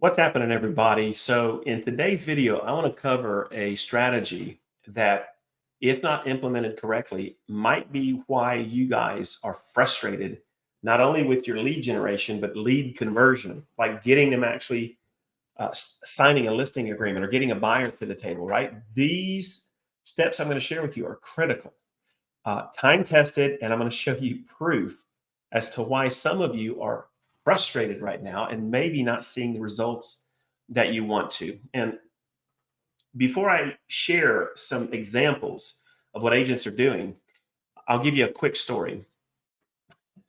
What's happening, everybody? So, in today's video, I want to cover a strategy that, if not implemented correctly, might be why you guys are frustrated, not only with your lead generation, but lead conversion, like getting them actually signing a listing agreement or getting a buyer to the table, right? These steps I'm going to share with you are critical, time tested, and I'm going to show you proof as to why some of you are frustrated right now and maybe not seeing the results that you want to. And before I share some examples of what agents are doing, I'll give you a quick story. A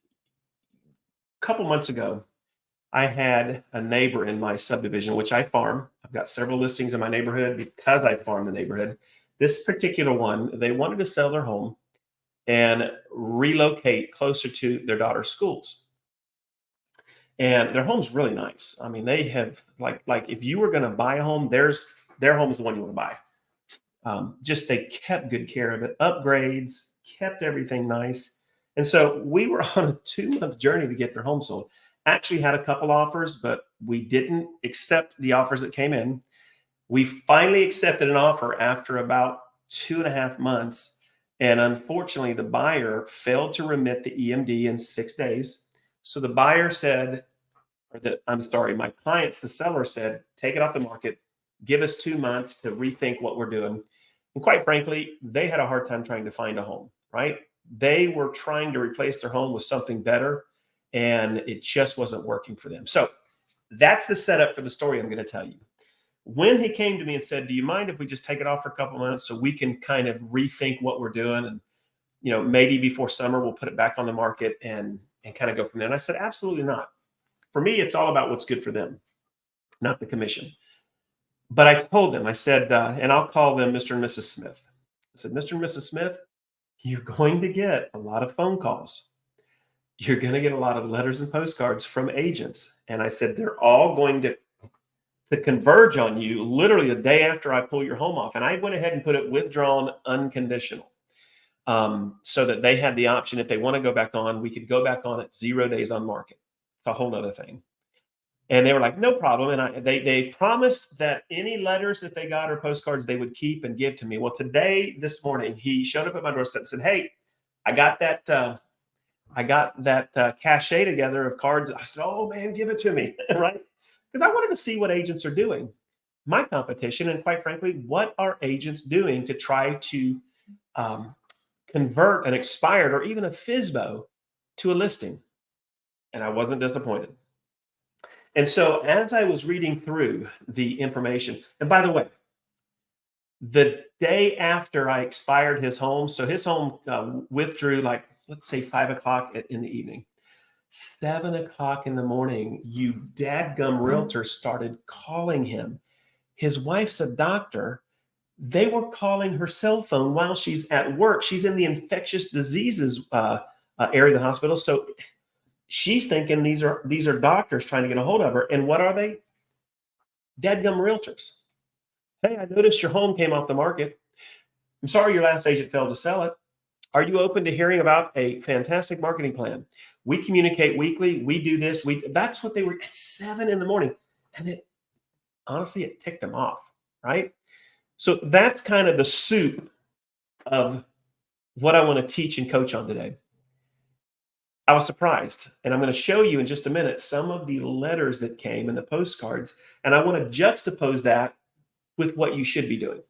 couple months ago, I had a neighbor in my subdivision, which I farm. I've got several listings in my neighborhood because I farm the neighborhood. This particular one, they wanted to sell their home and relocate closer to their daughter's schools. And their home's really nice. I mean, they have like if you were going to buy a home, their home is the one you want to buy. Just they kept good care of it, upgrades, kept everything nice. And so we were on a 2-month journey to get their home sold. Actually had a couple offers, but we didn't accept the offers that came in. We finally accepted an offer after about 2.5 months. And unfortunately, the buyer failed to remit the EMD in 6 days. So the buyer said, my clients, the seller said, take it off the market, give us 2 months to rethink what we're doing. And quite frankly, they had a hard time trying to find a home, right? They were trying to replace their home with something better, and it just wasn't working for them. So that's the setup for the story I'm going to tell you. When he came to me and said, do you mind if we just take it off for a couple months so we can kind of rethink what we're doing? And, maybe before summer, we'll put it back on the market and kind of go from there. And I said, absolutely not. For me, it's all about what's good for them, not the commission. But I told them, I said, and I'll call them Mr. and Mrs. Smith. I said, Mr. and Mrs. Smith, you're going to get a lot of phone calls. You're going to get a lot of letters and postcards from agents. And I said, they're all going to converge on you literally the day after I pull your home off. And I went ahead and put it withdrawn unconditional, so that they had the option. If they want to go back on, we could go back on at 0 days on market. It's a whole nother thing. And they were like, no problem. And they promised that any letters that they got or postcards they would keep and give to me. Well, this morning, he showed up at my doorstep and said, hey, I got that cachet together of cards. I said, oh man, give it to me, right? Because I wanted to see what agents are doing, my competition, and quite frankly, what are agents doing to try to convert an expired or even a FSBO to a listing. And I wasn't disappointed. And so as I was reading through the information, and by the way, the day after I expired his home, so his home withdrew let's say 5 o'clock in the evening. 7 o'clock in the morning, you dadgum realtors started calling him. His wife's a doctor. They were calling her cell phone while she's at work. She's in the infectious diseases area of the hospital. So she's thinking these are doctors trying to get a hold of her. And what are they? Dadgum realtors. Hey, I noticed your home came off the market. I'm sorry your last agent failed to sell it. Are you open to hearing about a fantastic marketing plan? We communicate weekly. We do this. That's what they were at 7 in the morning. And it ticked them off, right? So that's kind of the soup of what I want to teach and coach on today. I was surprised, and I'm going to show you in just a minute some of the letters that came and the postcards, and I want to juxtapose that with what you should be doing.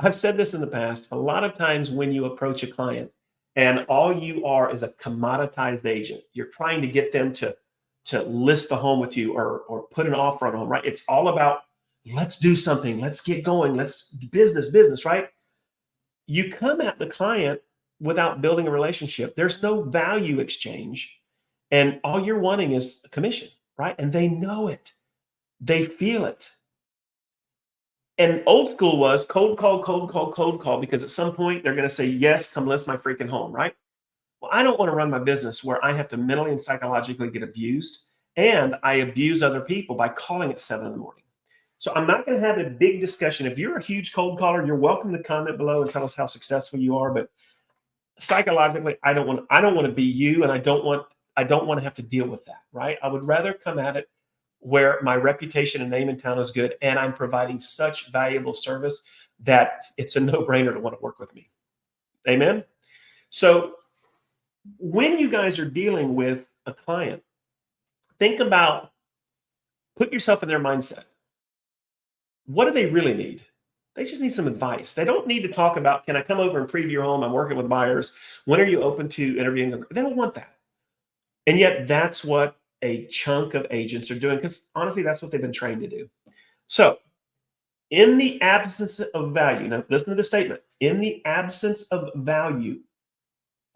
I've said this in the past, a lot of times when you approach a client and all you are is a commoditized agent, you're trying to get them to list the home with you or put an offer on a home, right? It's all about, let's do something, let's get going, let's business, right? You come at the client without building a relationship. There's no value exchange, and all you're wanting is a commission, right? And they know it. They feel it. And old school was cold call, because at some point they're going to say, yes, come list my freaking home, right? Well, I don't want to run my business where I have to mentally and psychologically get abused, and I abuse other people by calling at 7 in the morning. So I'm not going to have a big discussion. If you're a huge cold caller, you're welcome to comment below and tell us how successful you are. But psychologically, I don't want to be you, and I don't want I don't want to have to deal with that, right? I would rather come at it where my reputation and name in town is good and I'm providing such valuable service that it's a no-brainer to want to work with me. Amen. So when you guys are dealing with a client, think about, put yourself in their mindset. What do they really need? They just need some advice. They don't need to talk about, can I come over and preview your home? I'm working with buyers. When are you open to interviewing? They don't want that. And yet that's what a chunk of agents are doing, because honestly, that's what they've been trained to do. So in the absence of value, now listen to the statement, in the absence of value,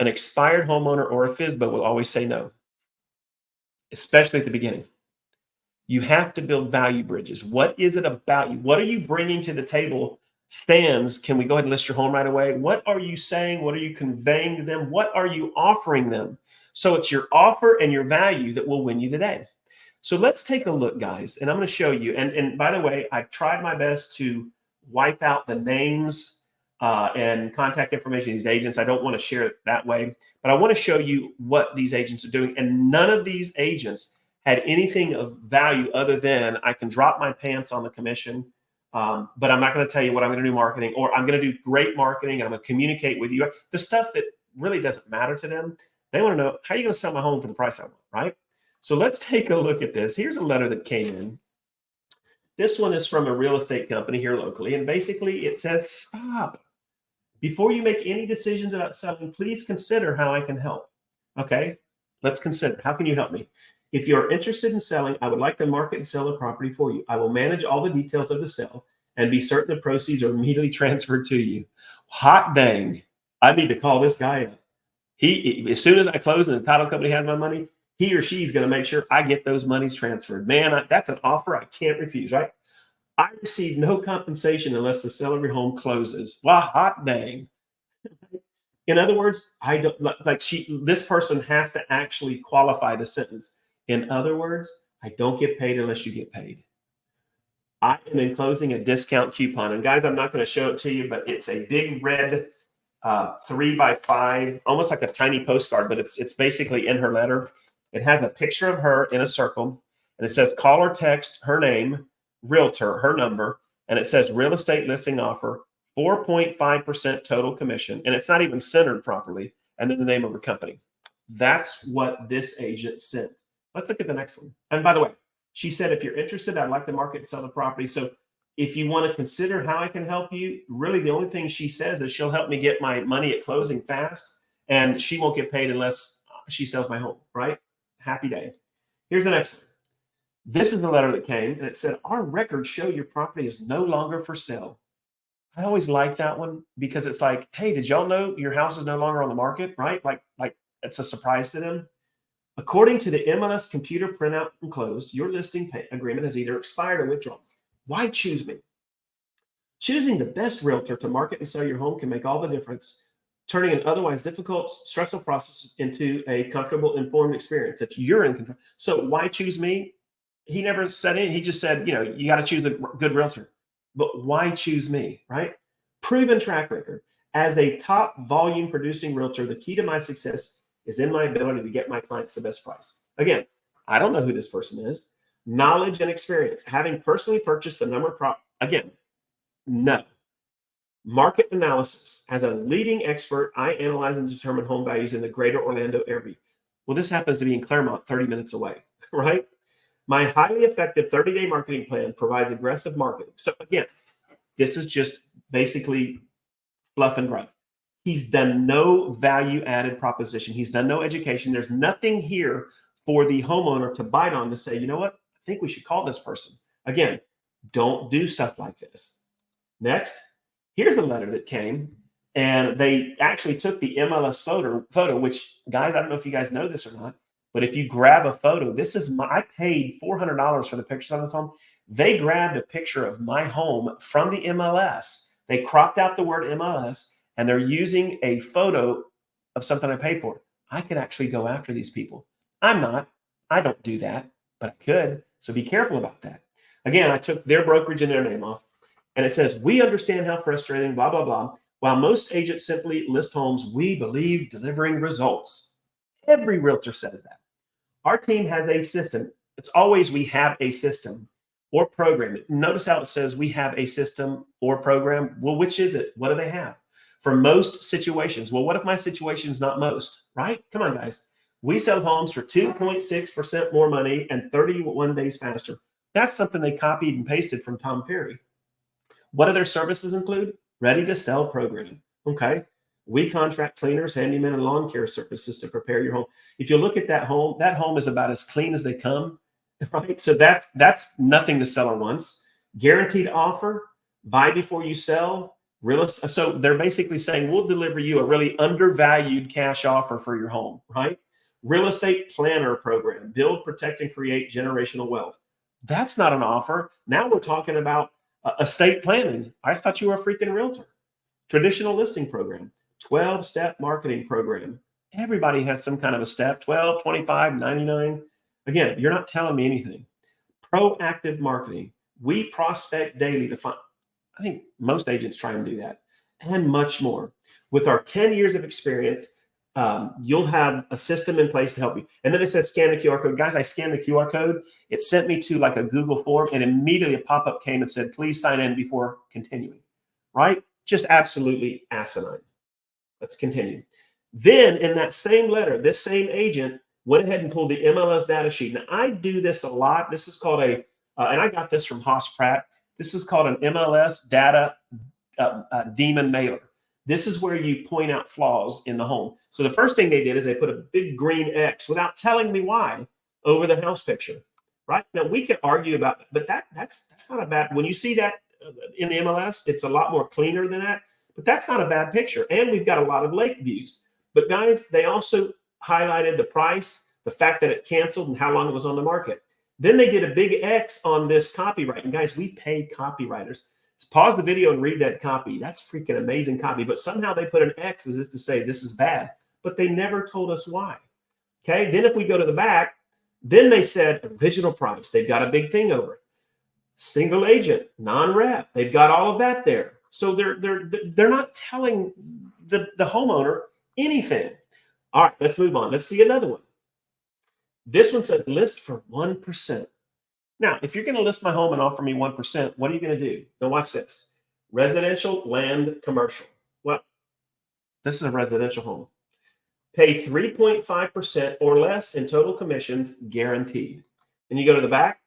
an expired homeowner or a FSBO will always say no, especially at the beginning. You have to build value bridges. What is it about you? What are you bringing to the table? Stands, can we go ahead and list your home right away? What are you saying? What are you conveying to them? What are you offering them? So it's your offer and your value that will win you the day. So let's take a look, guys, and I'm going to show you. And by the way, I've tried my best to wipe out the names and contact information of these agents. I don't want to share it that way, but I want to show you what these agents are doing. And none of these agents had anything of value other than I can drop my pants on the commission, but I'm not going to tell you what I'm going to do marketing, or I'm going to do great marketing and I'm going to communicate with you. The stuff that really doesn't matter to them. They want to know, how are you going to sell my home for the price I want, right? So let's take a look at this. Here's a letter that came in. This one is from a real estate company here locally. And basically it says, stop. Before you make any decisions about selling, please consider how I can help. Okay, let's consider. How can you help me? If you're interested in selling, I would like to market and sell the property for you. I will manage all the details of the sale and be certain the proceeds are immediately transferred to you. Hot dang. I need to call this guy up. As soon as I close and the title company has my money, he or she's going to make sure I get those monies transferred. Man, that's an offer I can't refuse, right? I receive no compensation unless the sale of your home closes. Well, hot dang. In other words, I don't like this person has to actually qualify the sentence. In other words, I don't get paid unless you get paid. I am enclosing a discount coupon. And guys, I'm not going to show it to you, but it's a big red 3x5, almost like a tiny postcard, but it's basically in her letter. It has a picture of her in a circle, and it says call or text her name, realtor, her number, and it says real estate listing offer, 4.5% total commission, and it's not even centered properly, and then the name of her company. That's what this agent sent. Let's look at the next one. And by the way, she said, if you're interested, I'd like to market and sell the property. So if you want to consider how I can help you, really the only thing she says is she'll help me get my money at closing fast, and she won't get paid unless she sells my home, right? Happy day. Here's the next one. This is the letter that came, and it said, our records show your property is no longer for sale. I always like that one because it's like, hey, did y'all know your house is no longer on the market, right? Like it's a surprise to them. According to the MLS computer printout enclosed, your listing agreement has either expired or withdrawn. Why choose me? Choosing the best realtor to market and sell your home can make all the difference, turning an otherwise difficult, stressful process into a comfortable, informed experience that you're in control. So why choose me? He never said it. He just said, you got to choose a good realtor. But why choose me, right? Proven track record. As a top volume producing realtor, the key to my success is in my ability to get my clients the best price. Again, I don't know who this person is. Knowledge and experience. Having personally purchased a number of again, no. Market analysis. As a leading expert, I analyze and determine home values in the greater Orlando area. Well, this happens to be in Claremont, 30 minutes away, right? My highly effective 30-day marketing plan provides aggressive marketing. So again, this is just basically fluff and gruff. He's done no value-added proposition. He's done no education. There's nothing here for the homeowner to bite on to say, you know what? I think we should call this person. Again, don't do stuff like this. Next, here's a letter that came, and they actually took the MLS photo, which, guys, I don't know if you guys know this or not, but if you grab a photo, I paid $400 for the pictures on this home. They grabbed a picture of my home from the MLS. They cropped out the word MLS, and they're using a photo of something I paid for. I could actually go after these people. I don't do that, but I could. So be careful about that. Again, I took their brokerage and their name off, and it says, we understand how frustrating, blah, blah, blah. While most agents simply list homes, we believe delivering results. Every realtor says that. Our team has a system. It's always we have a system or program. Notice how it says we have a system or program. Well, which is it? What do they have? For most situations. Well, what if my situation is not most, right? Come on, guys. We sell homes for 2.6% more money and 31 days faster. That's something they copied and pasted from Tom Ferry. What do their services include? Ready to sell program. Okay. We contract cleaners, handymen, and lawn care services to prepare your home. If you look at that home is about as clean as they come, right? So that's nothing to sell at once. Guaranteed offer, buy before you sell. So they're basically saying we'll deliver you a really undervalued cash offer for your home, right? Real estate planner program, build, protect, and create generational wealth. That's not an offer. Now we're talking about estate planning. I thought you were a freaking realtor. Traditional listing program, 12-step marketing program. Everybody has some kind of a step, 12, 25, 99. Again, you're not telling me anything. Proactive marketing. We prospect daily to find. I think most agents try and do that, and much more. With our 10 years of experience, you'll have a system in place to help you. And then it says scan the QR code. Guys, I scanned the QR code. It sent me to like a Google form, and immediately a pop-up came and said, please sign in before continuing, right? Just absolutely asinine. Let's continue. Then in that same letter, this same agent went ahead and pulled the MLS data sheet. Now, I do this a lot. This is called and I got this from Haas Pratt. This is called an MLS data demon mailer. This is where you point out flaws in the home. So the first thing they did is they put a big green X without telling me why over the house picture, right? Now, we could argue about it, but that's not a bad, when you see that in the MLS, it's a lot more cleaner than that, but that's not a bad picture. And we've got a lot of lake views. But guys, they also highlighted the price, the fact that it canceled, and how long it was on the market. Then they did a big X on this copyright. And guys, we pay copywriters. Let's pause the video and read that copy. That's freaking amazing copy. But somehow they put an X as if to say this is bad. But they never told us why. Okay. Then if we go to the back, then they said original price. They've got a big thing over it. Single agent, non-rep. They've got all of that there. So they're not telling the homeowner anything. All right, let's move on. Let's see another one. This one says list for 1%. Now, if you're going to list my home and offer me 1%, what are you going to do? Now watch this. Residential, land, commercial. Well, this is a residential home. Pay 3.5% or less in total commissions, guaranteed. And you go to the back,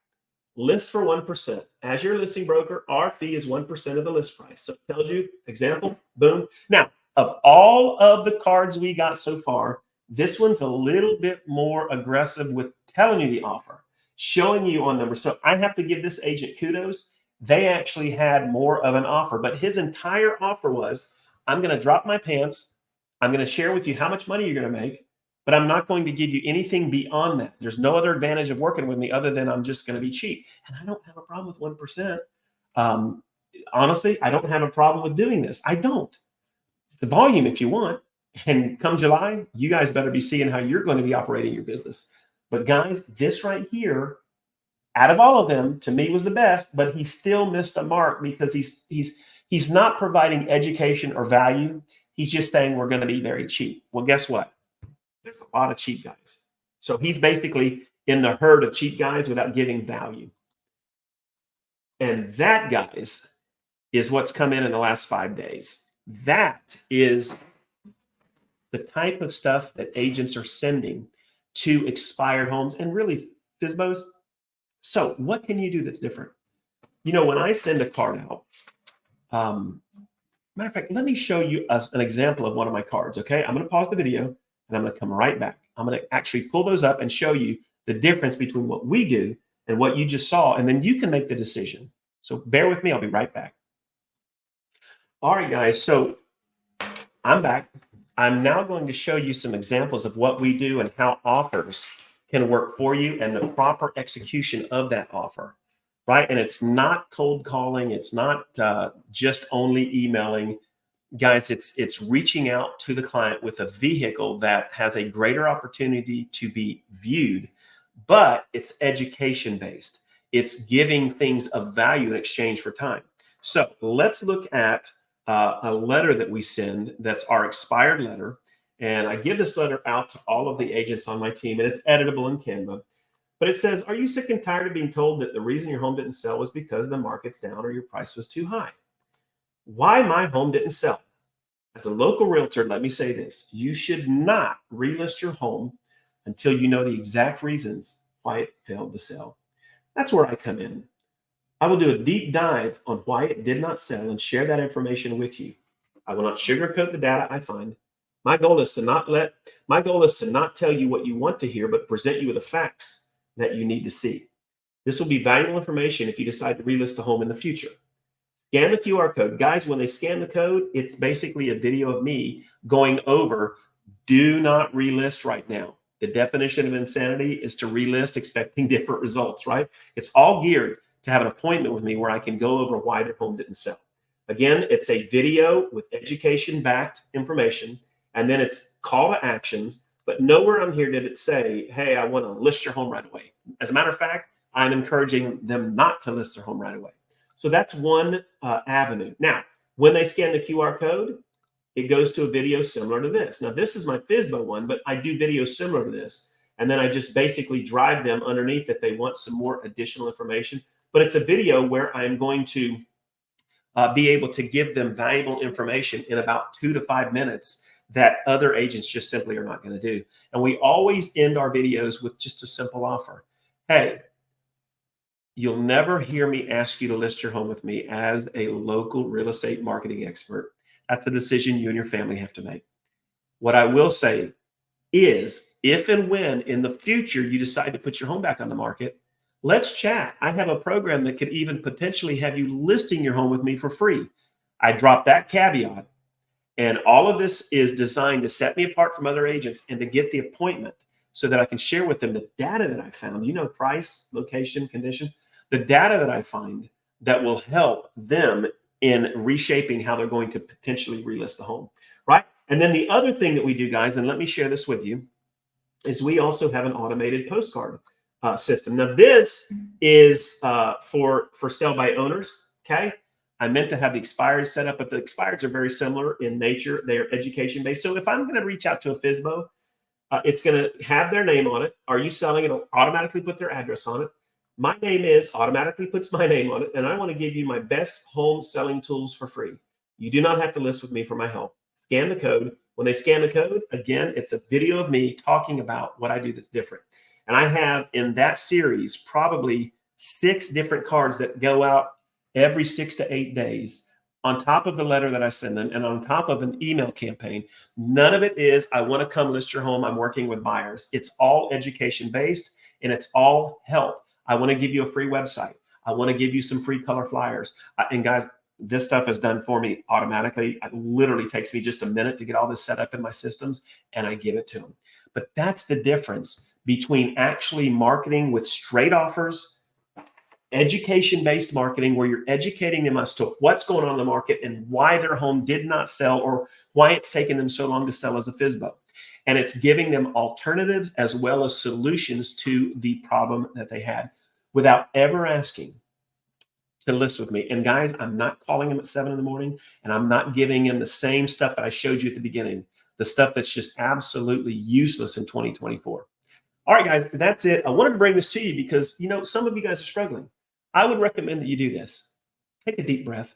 list for 1%. As your listing broker, our fee is 1% of the list price. So it tells you, example, boom. Now, of all of the cards we got so far, this one's a little bit more aggressive with telling you the offer, showing you on numbers. So I have to give this agent kudos. They actually had more of an offer, but his entire offer was, I'm going to drop my pants. I'm going to share with you how much money you're going to make, but I'm not going to give you anything beyond that. There's no other advantage of working with me other than I'm just going to be cheap. And I don't have a problem with 1%. Honestly, I don't have a problem with doing this. I don't. The volume if you want. And come July, you guys better be seeing how you're going to be operating your business. But guys, this right here, out of all of them, to me was the best, but he still missed a mark because he's not providing education or value. He's just saying we're going to be very cheap. Well, guess what? There's a lot of cheap guys. So he's basically in the herd of cheap guys without giving value. And that, guys, is what's come in the last 5 days. That is the type of stuff that agents are sending to expired homes and really FSBOs. So what can you do that's different? You know, when I send a card out, matter of fact, let me show you an example of one of my cards, okay? I'm going to pause the video and I'm going to come right back. I'm going to actually pull those up and show you the difference between what we do and what you just saw, and then you can make the decision. So bear with me. I'll be right back. All right, guys. So I'm back. I'm now going to show you some examples of what we do and how offers can work for you and the proper execution of that offer, right? And it's not cold calling. It's not just only emailing. Guys, it's reaching out to the client with a vehicle that has a greater opportunity to be viewed, but it's education-based. It's giving things of value in exchange for time. So let's look at a letter that we send that's our expired letter. And I give this letter out to all of the agents on my team, and it's editable in Canva. But it says, are you sick and tired of being told that the reason your home didn't sell was because the market's down or your price was too high? Why my home didn't sell? As a local realtor, let me say this. You should not relist your home until you know the exact reasons why it failed to sell. That's where I come in. I will do a deep dive on why it did not sell and share that information with you. I will not sugarcoat the data I find. My goal is to not tell you what you want to hear, but present you with the facts that you need to see. This will be valuable information if you decide to relist the home in the future. Scan the QR code. Guys, when they scan the code, it's basically a video of me going over, do not relist right now. The definition of insanity is to relist expecting different results, right? It's all geared to have an appointment with me where I can go over why their home didn't sell. Again, it's a video with education-backed information, and then it's call to actions, but nowhere on here did it say, hey, I want to list your home right away. As a matter of fact, I'm encouraging them not to list their home right away. So that's one avenue. Now, when they scan the QR code, it goes to a video similar to this. Now, this is my FSBO one, but I do videos similar to this. And then I just basically drive them underneath if they want some more additional information. But it's a video where I'm going to be able to give them valuable information in about 2 to 5 minutes that other agents just simply are not going to do. And we always end our videos with just a simple offer. Hey, you'll never hear me ask you to list your home with me as a local real estate marketing expert. That's a decision you and your family have to make. What I will say is, if and when in the future you decide to put your home back on the market, let's chat. I have a program that could even potentially have you listing your home with me for free. I drop that caveat. And all of this is designed to set me apart from other agents and to get the appointment so that I can share with them the data that I found, price, location, condition, the data that I find that will help them in reshaping how they're going to potentially relist the home, right? And then the other thing that we do, guys, and let me share this with you, is we also have an automated postcard system. Now, this is for sale by owners, okay? I meant to have the expireds set up, but the expireds are very similar in nature. They are education-based. So if I'm going to reach out to a FSBO, it's going to have their name on it. Are you selling? It'll automatically put their address on it. My name automatically puts my name on it, and I want to give you my best home selling tools for free. You do not have to list with me for my help. Scan the code. When they scan the code, again, it's a video of me talking about what I do that's different. And I have in that series probably 6 different cards that go out every 6 to 8 days on top of the letter that I send them and on top of an email campaign. None of it is, I want to come list your home. I'm working with buyers. It's all education based and it's all help. I want to give you a free website. I want to give you some free color flyers. And guys, this stuff is done for me automatically. It literally takes me just a minute to get all this set up in my systems and I give it to them. But that's the difference between actually marketing with straight offers, education-based marketing, where you're educating them as to what's going on in the market and why their home did not sell or why it's taken them so long to sell as a FSBO. And it's giving them alternatives as well as solutions to the problem that they had without ever asking to list with me. And guys, I'm not calling them at 7 in the morning and I'm not giving them the same stuff that I showed you at the beginning, the stuff that's just absolutely useless in 2024. All right, guys, that's it. I wanted to bring this to you because, some of you guys are struggling. I would recommend that you do this. Take a deep breath.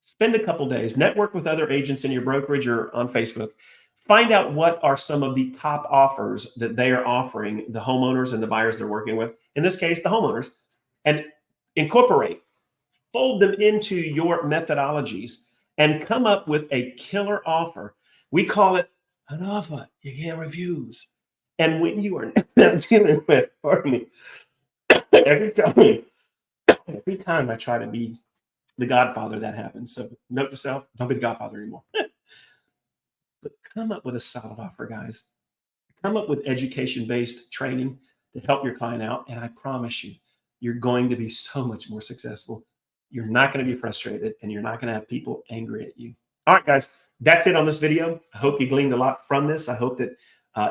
Spend a couple days. Network with other agents in your brokerage or on Facebook. Find out what are some of the top offers that they are offering the homeowners and the buyers they're working with. In this case, the homeowners. And incorporate, fold them into your methodologies and come up with a killer offer. We call it an offer you can't refuse. And when you are dealing with, pardon me, every time I try to be the godfather, that happens. So note to self, don't be the godfather anymore. But come up with a solid offer, guys. Come up with education-based training to help your client out. And I promise you, you're going to be so much more successful. You're not going to be frustrated and you're not going to have people angry at you. All right, guys, that's it on this video. I hope you gleaned a lot from this. I hope that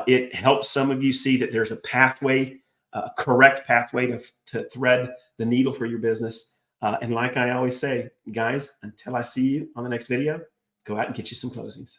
it helps some of you see that there's a pathway, a correct pathway to thread the needle for your business. And like I always say, guys, until I see you on the next video, go out and get you some closings.